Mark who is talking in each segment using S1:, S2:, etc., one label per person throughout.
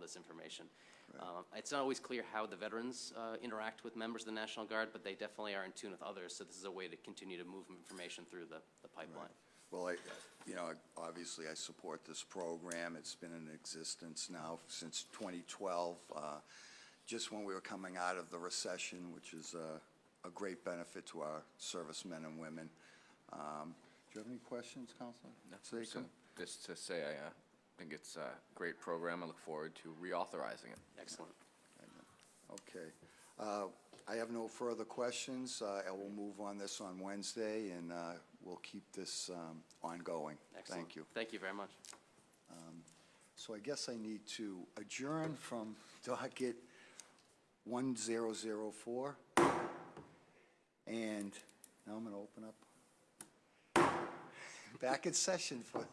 S1: this information. It's not always clear how the veterans interact with members of the National Guard, but they definitely are in tune with others, so this is a way to continue to move information through the pipeline.
S2: Well, obviously I support this program. It's been in existence now since 2012, just when we were coming out of the recession, which is a great benefit to our servicemen and women. Do you have any questions, Councilor?
S3: No, so just to say, I think it's a great program. I look forward to reauthorizing it.
S1: Excellent.
S2: Okay. I have no further questions. I will move on this on Wednesday, and we'll keep this ongoing.
S1: Excellent.
S2: Thank you.
S1: Thank you very much.
S2: So I guess I need to adjourn from docket 1004. And now I'm going to open up back in session for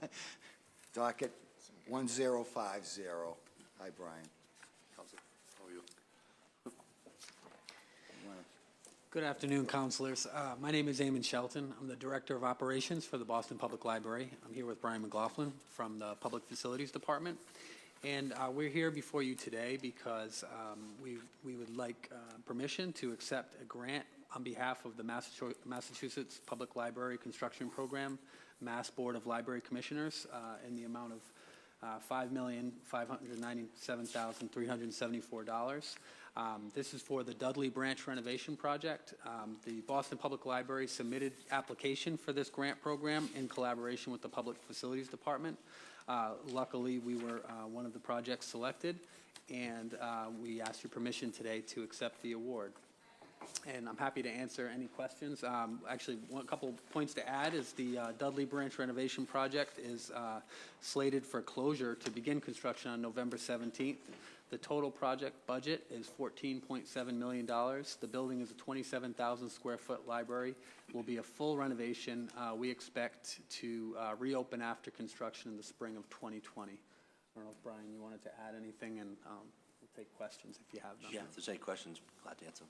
S2: docket 1050. Hi, Brian.
S4: How are you?
S5: Good afternoon, councilors. My name is Eamon Shelton. I'm the Director of Operations for the Boston Public Library. I'm here with Brian McLaughlin from the Public Facilities Department. And we're here before you today because we would like permission to accept a grant on behalf of the Massachusetts Public Library Construction Program, Mass Board of Library Commissioners, in the amount of $5,597,374. This is for the Dudley Branch renovation project. The Boston Public Library submitted application for this grant program in collaboration with the Public Facilities Department. Luckily, we were one of the projects selected, and we asked your permission today to accept the award. And I'm happy to answer any questions. Actually, a couple points to add is the Dudley Branch renovation project is slated for closure to begin construction on November 17th. The total project budget is $14.7 million. The building is a 27,000 square foot library. It will be a full renovation. We expect to reopen after construction in the spring of 2020. I don't know if, Brian, you wanted to add anything, and we'll take questions if you have them.
S4: Yeah, if there's any questions, glad to answer.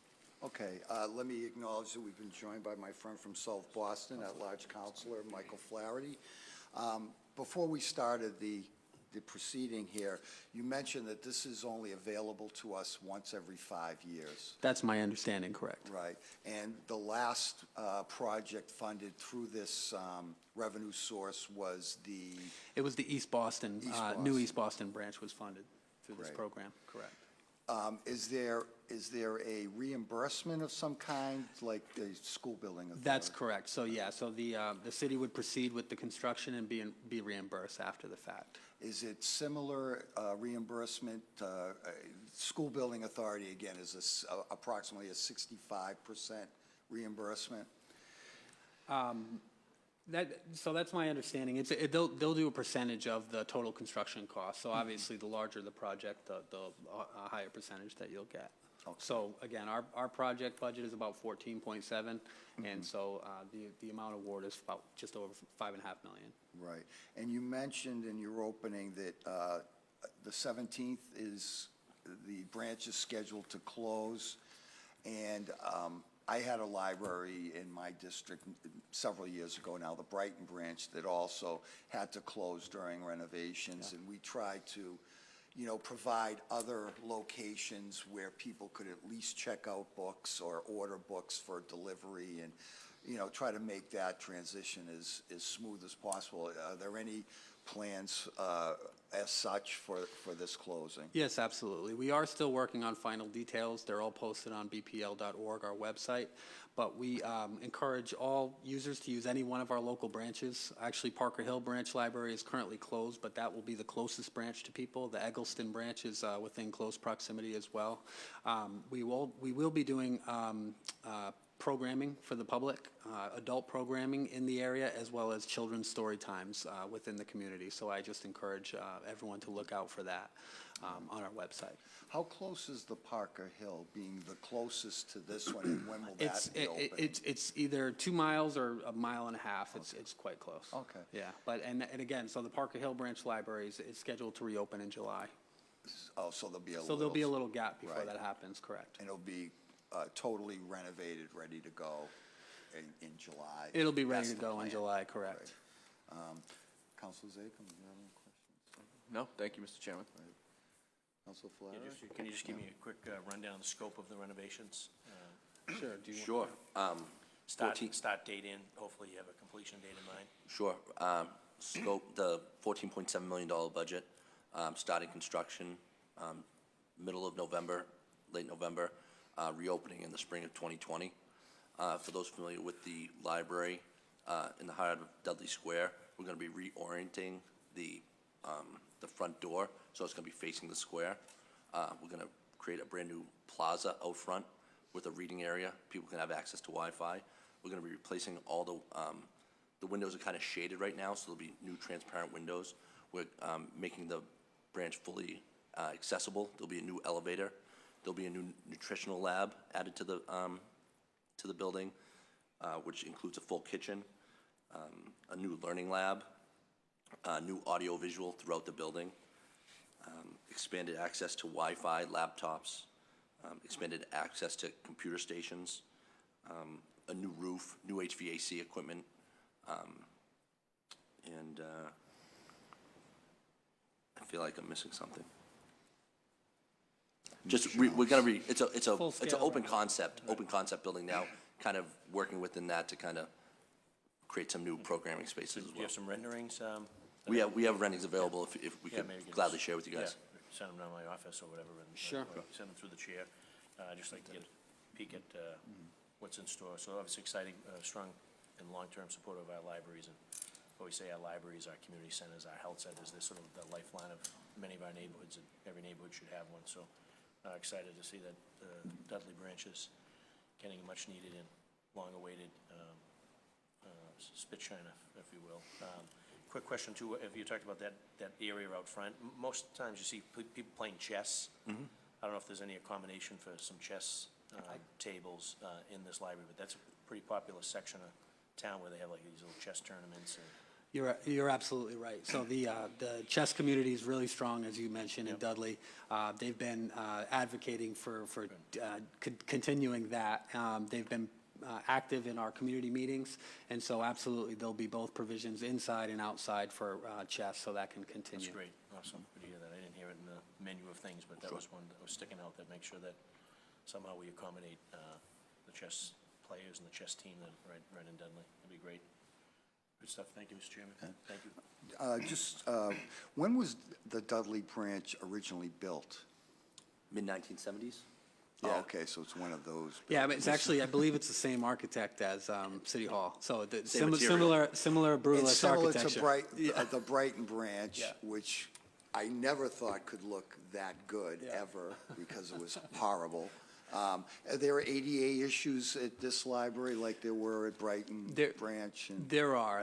S2: Okay, let me acknowledge that we've been joined by my friend from South Boston, at-large Councilor Michael Flaherty. Before we started the proceeding here, you mentioned that this is only available to us once every 5 years.
S5: That's my understanding, correct.
S2: Right, and the last project funded through this revenue source was the...
S5: It was the East Boston, new East Boston branch was funded through this
S2: Great.
S5: program, correct.
S2: Is there a reimbursement of some kind, like the school building authority?
S5: That's correct. So yeah, so the city would proceed with the construction and be reimbursed after the fact.
S2: Is it similar reimbursement? School building authority, again, is approximately a 65% reimbursement?
S5: So that's my understanding. They'll do a percentage of the total construction cost. So obviously, the larger the project, the higher percentage that you'll get.
S2: Okay.
S5: So again, our project budget is about 14.7, and so the amount award is about just over $5.5 million.
S2: Right, and you mentioned in your opening that the 17th is the branch is scheduled to close, and I had a library in my district several years ago now, the Brighton branch, that also had to close during renovations, and we tried to, provide other locations where people could at least check out books or order books for delivery, and try to make that transition as smooth as possible. Are there any plans as such for this closing?
S5: Yes, absolutely. We are still working on final details. They're all posted on bpl.org, our website. But we encourage all users to use any one of our local branches. Actually, Parker Hill Branch Library is currently closed, but that will be the closest branch to people. The Eggleston branch is within close proximity as well. We will be doing programming for the public, adult programming in the area, as well as children's story times within the community. So I just encourage everyone to look out for that on our website.
S2: How close is the Parker Hill, being the closest to this one, and when will that be open?
S5: It's either 2 miles or 1.5 miles. It's quite close.
S2: Okay.
S5: Yeah, but and again, so the Parker Hill Branch Library is scheduled to reopen in July.
S2: Oh, so there'll be a
S5: little gap before
S2: right.
S5: that happens, correct.
S2: And it'll be totally renovated, ready to go in July.
S5: It'll be ready to go in July, correct.
S2: Right. Councilor Zachem, do you have any questions?
S3: No, thank you, Mr. Chairman.
S2: Right. Council
S6: Yeah,
S2: Flowers?
S6: Can you just give me a quick rundown of the scope of the renovations?
S5: Sure, do you want?
S3: Sure.
S6: Start
S3: 14
S6: date in, hopefully you have a completion date in mind.
S4: Sure. Scope, the $14.7 million budget, starting construction, middle of November, late November, reopening in the spring of 2020. For those familiar with the library, in the heart of Dudley Square, we're gonna be reorienting the front door, so it's gonna be facing the square. We're gonna create a brand-new plaza out front with a reading area. People can have access to Wi-Fi. We're gonna be replacing all the windows are kind of shaded right now, so there'll be new transparent windows. We're making the branch fully accessible. There'll be a new elevator. There'll be a new nutritional lab added to the building, which includes a full kitchen, a new learning lab, new audio-visual throughout the building, expanded access to Wi-Fi, laptops, expanded access to computer stations, a new roof, new HVAC equipment, and I feel like I'm missing something. Just, we're gonna it's an
S5: Full-scale
S4: open concept building now, kind of working within that to kind of create some new programming spaces as
S6: Do you
S4: well.
S6: have some renderings?
S4: We have renderings available if we
S6: Yeah,
S4: could
S6: maybe get
S4: gladly
S6: this-
S4: share with you guys.
S6: yeah, send them down to my office or whatever, and
S5: Sure.
S6: or send them through the chair. I'd just like to get a peek at what's in store. So obviously exciting, strong and long-term support of our libraries, and what we say our libraries, our community centers, our health centers, they're sort of the lifeline of many of our neighborhoods, and every neighborhood should have one. So excited to see that Dudley Branch is getting a much-needed and long-awaited spit shine, if you will. Quick question too, if you talked about that area out front, most times you see people playing chess. I don't know if there's any accommodation for some chess tables in this library, but that's a pretty popular section of town where they have like these little chess tournaments.
S5: You're absolutely right. So the chess community is really strong, as you mentioned, in Dudley. They've been advocating for continuing that. They've been active in our community meetings, and so absolutely, there'll be both provisions inside and outside for chess, so that can continue.
S6: That's great, awesome, good to hear that. I didn't hear it in the menu of things, but that was one that was sticking out, that make sure that somehow we accommodate the chess players and the chess team that right in Dudley. That'd be great. Good stuff, thank you, Mr. Chairman. Thank you.
S2: When was the Dudley Branch originally built?
S4: Mid-1970s?
S2: Oh, okay, so it's one of those.
S5: Yeah, but it's actually, I believe it's the same architect as City Hall, so the
S4: Same material.
S5: similar
S2: It's
S5: brutalist
S2: similar
S5: architecture.
S2: to the Brighton Branch,
S5: Yeah.
S2: which I never thought could look that good,
S5: Yeah.
S2: ever, because it was horrible. Are there ADA issues at this library like there were at Brighton
S5: There-
S2: Branch? And
S5: There are,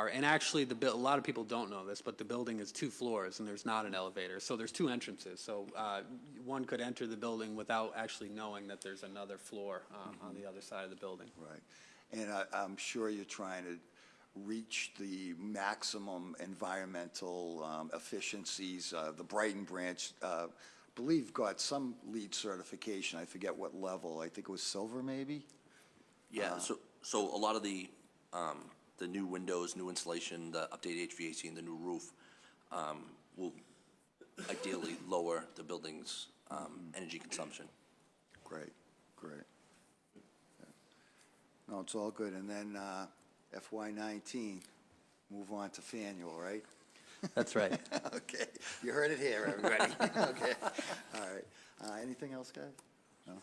S5: and actually, a lot of people don't know this, but the building is 2 floors, and there's not an elevator, so there's 2 entrances. So one could enter the building without actually knowing that there's another floor on the other side of the building.
S2: Right. And I'm sure you're trying to reach the maximum environmental efficiencies. The Brighton Branch, I believe, got some LEED certification. I forget what level. I think it was silver, maybe?
S4: Yeah, so a lot of the new windows, new insulation, the updated HVAC, and the new roof will ideally lower the building's energy consumption.
S2: Great, great. No, it's all good. And then FY19, move on to Faneuil, right?
S5: That's right.
S2: Okay, you heard it here, everybody. Okay, all right. Anything else, guys? No?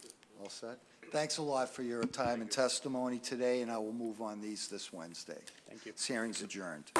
S2: All set? Thanks a lot for your time and testimony today, and I will move on these this Wednesday.
S5: Thank you.
S2: This hearing's adjourned.